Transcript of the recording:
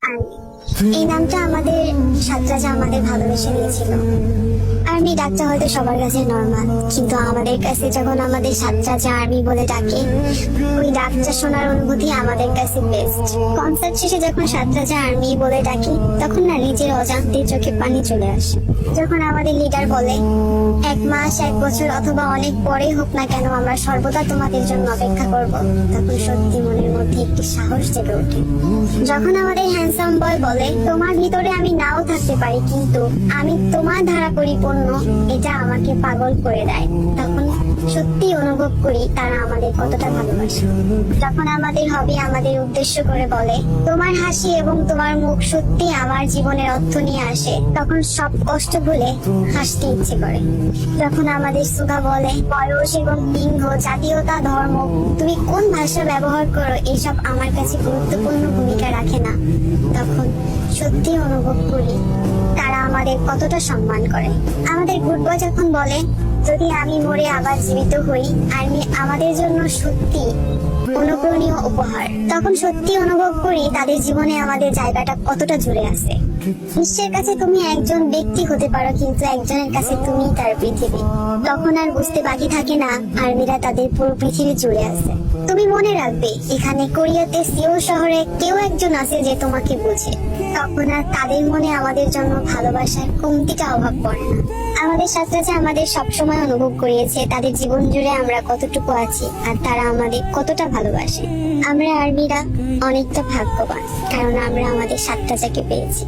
Army. এই নামটা আমাদের সাতরাজা আমাদের ভালোবেসে দিয়েছিল। আর্মি ডাকটা হয়তো সবার কাছে নর্মাল, কিন্তু আমাদের কাছে যখন আমাদের সাতরাজা আর্মি বলে ডাকে, ওই ডাকটা শোনার অনুভূতি আমাদের কাছে বেস্ট। কনসার্ট শেষে যখন সাতরাজা আর্মি বলে ডাকি, তখন না নিজের অজান্তে চোখে পানি চলে আসে। যখন আমাদের লিডার বলে, 1 মাস 1 বছর অথবা অনেক পরে হোক না কেন, আমরা সর্বদা তোমাদের জন্য অপেক্ষা করব, তখন সত্যি মনের মধ্যে একটি সাহস জেগে ওঠে। যখন আমাদের হ্যান্ডসাম বয় বলে, তোমার ভিতরে আমি নাও থাকতে পারি, কিন্তু আমি তোমার দ্বারা পরিপূর্ণ, এটা আমাকে পাগল করে দেয়, তখন সত্যি অনুভব করি তারা আমাদের কতটা ভালোবাসে। যখন আমাদের হবি আমাদের উদ্দেশ্য করে বলে, তোমার হাসি এবং তোমার মুখ সত্যি আমার জীবনের অর্থ নিয়ে আসে, তখন সব কষ্ট ভুলে হাসতে ইচ্ছে করে। যখন আমাদের সুধা বলে, বয়স এবং লিঙ্গ, জাতীয়তা, ধর্ম, তুমি কোন ভাষা ব্যবহার করো, এসব আমার কাছে গুরুত্বপূর্ণ ভূমিকা রাখে না, তখন সত্যি অনুভব করি তারা আমাদের কতটা সম্মান করে। আমাদের গুড বয় যখন বলে, যদি আমি মরে আবার জীবিত হই, আর্মি আমাদের জন্য সত্যি অনুকরণীয় উপহার, তখন সত্যি অনুভব করি তাদের জীবনে আমাদের জায়গাটা কতটা জুড়ে আছে। বিশ্বের কাছে তুমি একজন ব্যক্তি হতে পারো, কিন্তু একজনের কাছে তুমি তার পৃথিবী। তখন আর বুঝতে বাকি থাকে না আর্মিরা তাদের পুরো পৃথিবী জুড়ে আছে। তুমি মনে রাখবে, এখানে কোরিয়াতে সিওল শহরে কেউ একজন আছে যে তোমাকে বোঝে, তখন আর তাদের মনে আমাদের জন্য ভালোবাসার কমতিটা অভাব পড়ে না। আমাদের সাথে আমাদের সবসময় অনুভব করিয়েছে তাদের জীবন জুড়ে আমরা কতটুকু আছি আর তারা আমাদের কতটা ভালোবাসে। আমরা আর্মিরা অনেকটা ভাগ্যবান, কারণ আমরা আমাদের সাতরাজাকে পেয়েছি।